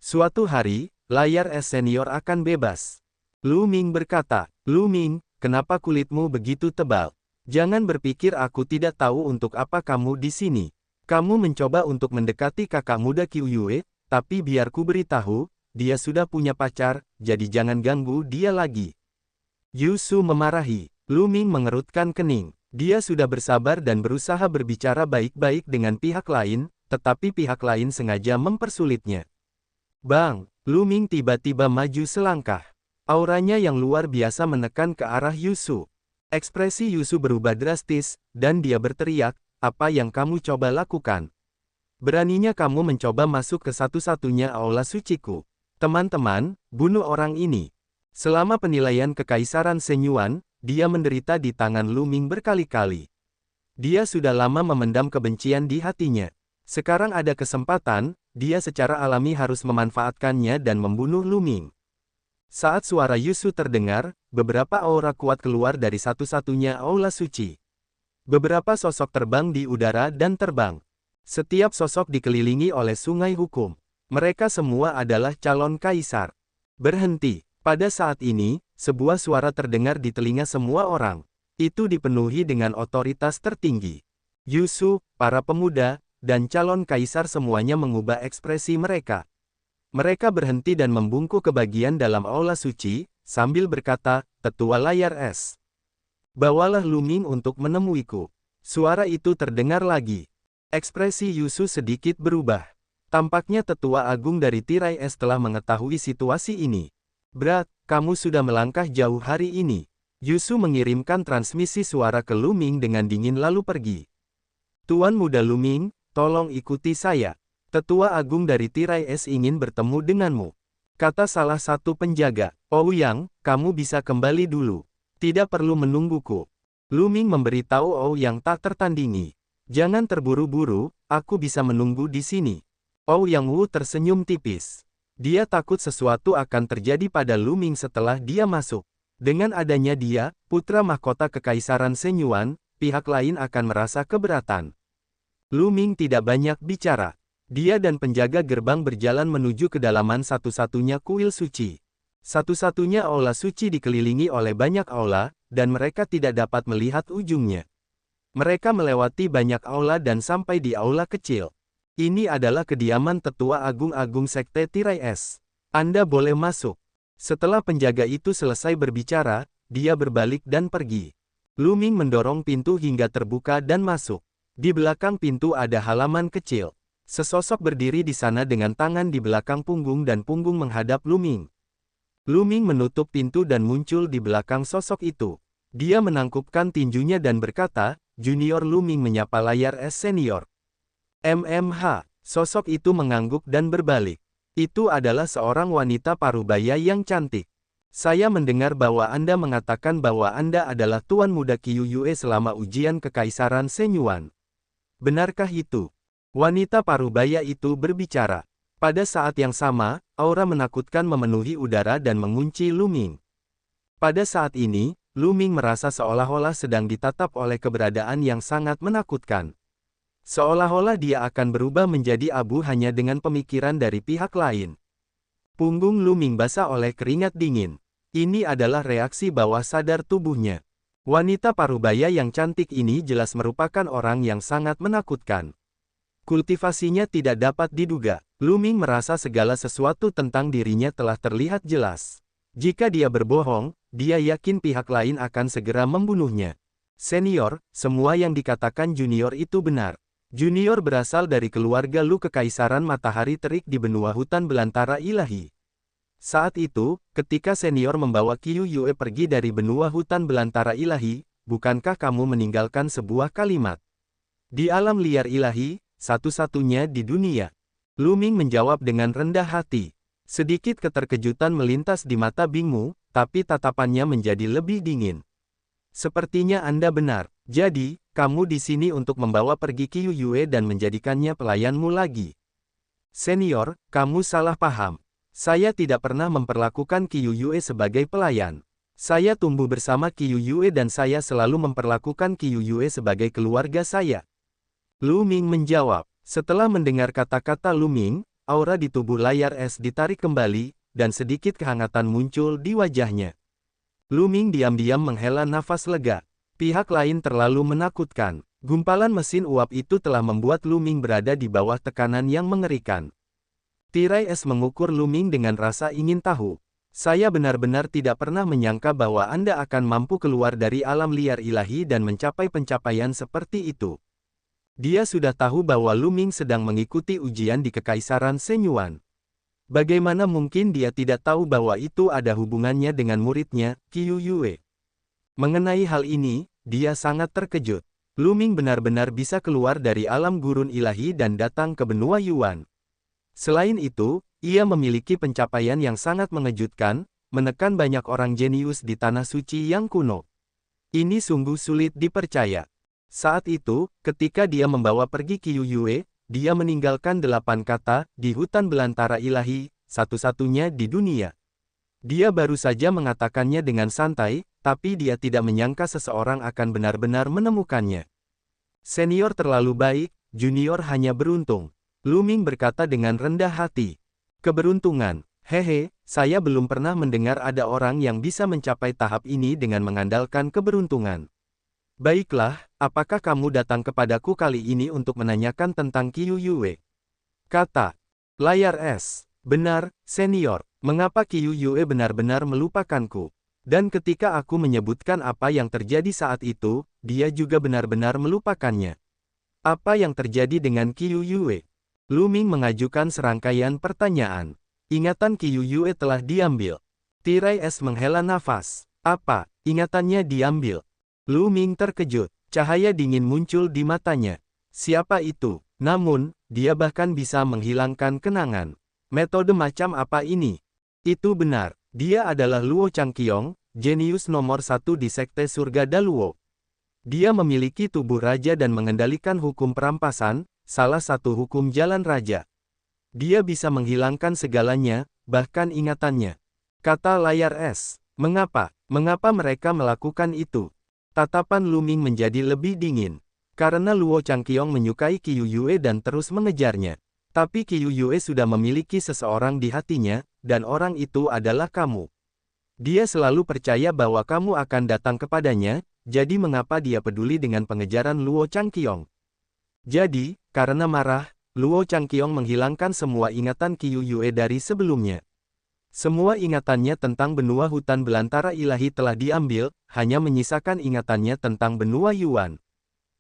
Suatu hari, layar es senior akan bebas. Lu Ming berkata, Lu Ming, kenapa kulitmu begitu tebal? Jangan berpikir aku tidak tahu untuk apa kamu di sini. Kamu mencoba untuk mendekati kakak muda Qiu Yue, tapi biar ku beritahu, dia sudah punya pacar, jadi jangan ganggu dia lagi. Yusu memarahi. Lu Ming mengerutkan kening. Dia sudah bersabar dan berusaha berbicara baik-baik dengan pihak lain, tetapi pihak lain sengaja mempersulitnya. Bang, Lu Ming tiba-tiba maju selangkah. Auranya yang luar biasa menekan ke arah Yusu. Ekspresi Yusu berubah drastis, dan dia berteriak, apa yang kamu coba lakukan? Beraninya kamu mencoba masuk ke satu-satunya aula suciku. Teman-teman, bunuh orang ini. Selama penilaian Kekaisaran Shenyuan, dia menderita di tangan Lu Ming berkali-kali. Dia sudah lama memendam kebencian di hatinya. Sekarang ada kesempatan, dia secara alami harus memanfaatkannya dan membunuh Lu Ming. Saat suara Yusu terdengar, beberapa aura kuat keluar dari satu-satunya aula suci. Beberapa sosok terbang di udara dan terbang. Setiap sosok dikelilingi oleh sungai hukum. Mereka semua adalah calon kaisar. Berhenti. Pada saat ini, sebuah suara terdengar di telinga semua orang. Itu dipenuhi dengan otoritas tertinggi. Yusu, para pemuda, dan calon kaisar semuanya mengubah ekspresi mereka. Mereka berhenti dan membungkuk ke bagian dalam aula suci, sambil berkata, Tetua layar es. Bawalah Lu Ming untuk menemuiku. Suara itu terdengar lagi. Ekspresi Yusu sedikit berubah. Tampaknya Tetua Agung dari tirai es telah mengetahui situasi ini. Berat, kamu sudah melangkah jauh hari ini. Yusu mengirimkan transmisi suara ke Lu Ming dengan dingin lalu pergi. Tuan muda Lu Ming, tolong ikuti saya. Tetua Agung dari tirai es ingin bertemu denganmu. Kata salah satu penjaga. Ouyang, kamu bisa kembali dulu. Tidak perlu menungguku. Lu Ming memberitahu Ouyang tak tertandingi. Jangan terburu-buru, aku bisa menunggu di sini. Ouyang Wu tersenyum tipis. Dia takut sesuatu akan terjadi pada Lu Ming setelah dia masuk. Dengan adanya dia, putra mahkota Kekaisaran Shenyuan, pihak lain akan merasa keberatan. Lu Ming tidak banyak bicara. Dia dan penjaga gerbang berjalan menuju kedalaman satu-satunya kuil suci. Satu-satunya aula suci dikelilingi oleh banyak aula, dan mereka tidak dapat melihat ujungnya. Mereka melewati banyak aula dan sampai di aula kecil. Ini adalah kediaman Tetua Agung Sekte Tirai Es. Anda boleh masuk. Setelah penjaga itu selesai berbicara, dia berbalik dan pergi. Lu Ming mendorong pintu hingga terbuka dan masuk. Di belakang pintu ada halaman kecil. Sesosok berdiri di sana dengan tangan di belakang punggung dan punggung menghadap Lu Ming. Lu Ming menutup pintu dan muncul di belakang sosok itu. Dia menangkupkan tinjunya dan berkata, Junior Lu Ming menyapa layar es senior. MMH, sosok itu mengangguk dan berbalik. Itu adalah seorang wanita parubaya yang cantik. Saya mendengar bahwa Anda mengatakan bahwa Anda adalah Tuan Muda Qiu Yue selama ujian Kekaisaran Shenyuan. Benarkah itu? Wanita parubaya itu berbicara. Pada saat yang sama, aura menakutkan memenuhi udara dan mengunci Lu Ming. Pada saat ini, Lu Ming merasa seolah-olah sedang ditatap oleh keberadaan yang sangat menakutkan. Seolah-olah dia akan berubah menjadi abu hanya dengan pemikiran dari pihak lain. Punggung Lu Ming basah oleh keringat dingin. Ini adalah reaksi bawah sadar tubuhnya. Wanita parubaya yang cantik ini jelas merupakan orang yang sangat menakutkan. Kultivasinya tidak dapat diduga. Lu Ming merasa segala sesuatu tentang dirinya telah terlihat jelas. Jika dia berbohong, dia yakin pihak lain akan segera membunuhnya. Senior, semua yang dikatakan Junior itu benar. Junior berasal dari keluarga Lu Kekaisaran Matahari Terik di benua hutan belantara ilahi. Saat itu, ketika Senior membawa Qiu Yue pergi dari benua hutan belantara ilahi, bukankah kamu meninggalkan sebuah kalimat? Di alam liar ilahi, satu-satunya di dunia. Lu Ming menjawab dengan rendah hati. Sedikit keterkejutan melintas di mata Bingmu, tapi tatapannya menjadi lebih dingin. Sepertinya Anda benar. Jadi, kamu di sini untuk membawa pergi Qiu Yue dan menjadikannya pelayanmu lagi. Senior, kamu salah paham. Saya tidak pernah memperlakukan Qiu Yue sebagai pelayan. Saya tumbuh bersama Qiu Yue dan saya selalu memperlakukan Qiu Yue sebagai keluarga saya. Lu Ming menjawab. Setelah mendengar kata-kata Lu Ming, aura di tubuh layar es ditarik kembali, dan sedikit kehangatan muncul di wajahnya. Lu Ming diam-diam menghela nafas lega. Pihak lain terlalu menakutkan. Gumpalan mesin uap itu telah membuat Lu Ming berada di bawah tekanan yang mengerikan. Tirai es mengukur Lu Ming dengan rasa ingin tahu. Saya benar-benar tidak pernah menyangka bahwa Anda akan mampu keluar dari alam liar ilahi dan mencapai pencapaian seperti itu. Dia sudah tahu bahwa Lu Ming sedang mengikuti ujian di Kekaisaran Shenyuan. Bagaimana mungkin dia tidak tahu bahwa itu ada hubungannya dengan muridnya, Qiu Yue? Mengenai hal ini, dia sangat terkejut. Lu Ming benar-benar bisa keluar dari alam gurun ilahi dan datang ke benua Yuan. Selain itu, ia memiliki pencapaian yang sangat mengejutkan, menekan banyak orang jenius di Tanah Suci yang kuno. Ini sungguh sulit dipercaya. Saat itu, ketika dia membawa pergi Qiu Yue, dia meninggalkan 8 kata di hutan belantara ilahi, satu-satunya di dunia. Dia baru saja mengatakannya dengan santai, tapi dia tidak menyangka seseorang akan benar-benar menemukannya. Senior terlalu baik, junior hanya beruntung. Lu Ming berkata dengan rendah hati. Keberuntungan, hehe, saya belum pernah mendengar ada orang yang bisa mencapai tahap ini dengan mengandalkan keberuntungan. Baiklah, apakah kamu datang kepadaku kali ini untuk menanyakan tentang Qiu Yue? Kata layar es. Benar, senior, mengapa Qiu Yue benar-benar melupakanku? Dan ketika aku menyebutkan apa yang terjadi saat itu, dia juga benar-benar melupakannya. Apa yang terjadi dengan Qiu Yue? Lu Ming mengajukan serangkaian pertanyaan. Ingatan Qiu Yue telah diambil. Tirai es menghela nafas. Apa? Ingatannya diambil? Lu Ming terkejut. Cahaya dingin muncul di matanya. Siapa itu? Namun, dia bahkan bisa menghilangkan kenangan. Metode macam apa ini? Itu benar. Dia adalah Luo Changqiong, jenius nomor 1 di Sekte Surga Daluo. Dia memiliki tubuh raja dan mengendalikan hukum perampasan, salah satu hukum jalan raja. Dia bisa menghilangkan segalanya, bahkan ingatannya. Kata layar es. Mengapa? Mengapa mereka melakukan itu? Tatapan Lu Ming menjadi lebih dingin. Karena Luo Changqiong menyukai Qiu Yue dan terus mengejarnya. Tapi Qiu Yue sudah memiliki seseorang di hatinya, dan orang itu adalah kamu. Dia selalu percaya bahwa kamu akan datang kepadanya, jadi mengapa dia peduli dengan pengejaran Luo Changqiong? Jadi, karena marah, Luo Changqiong menghilangkan semua ingatan Qiu Yue dari sebelumnya. Semua ingatannya tentang benua hutan belantara ilahi telah diambil, hanya menyisakan ingatannya tentang benua Yuan.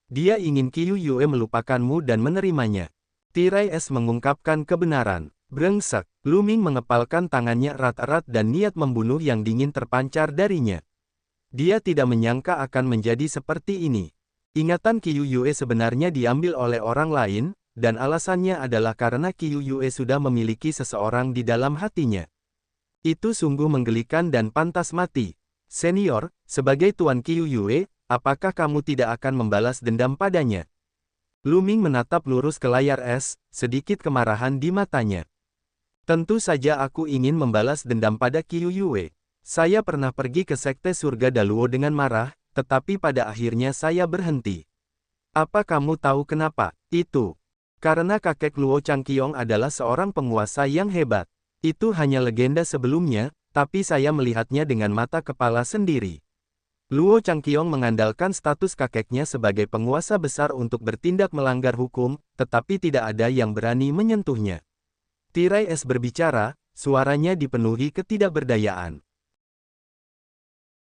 Dia ingin Qiu Yue melupakanmu dan menerimanya. Tirai es mengungkapkan kebenaran. Brengsek, Lu Ming mengepalkan tangannya erat-erat dan niat membunuh yang dingin terpancar darinya. Dia tidak menyangka akan menjadi seperti ini. Ingatan Qiu Yue sebenarnya diambil oleh orang lain, dan alasannya adalah karena Qiu Yue sudah memiliki seseorang di dalam hatinya. Itu sungguh menggelikan dan pantas mati. Senior, sebagai Tuan Qiu Yue, apakah kamu tidak akan membalas dendam padanya? Lu Ming menatap lurus ke layar es, sedikit kemarahan di matanya. Tentu saja aku ingin membalas dendam pada Qiu Yue. Saya pernah pergi ke Sekte Surga Daluo dengan marah, tetapi pada akhirnya saya berhenti. Apa kamu tahu kenapa? Itu karena kakek Luo Changqiong adalah seorang penguasa yang hebat. Itu hanya legenda sebelumnya, tapi saya melihatnya dengan mata kepala sendiri. Luo Changqiong mengandalkan status kakeknya sebagai penguasa besar untuk bertindak melanggar hukum, tetapi tidak ada yang berani menyentuhnya. Tirai es berbicara, suaranya dipenuhi ketidakberdayaan.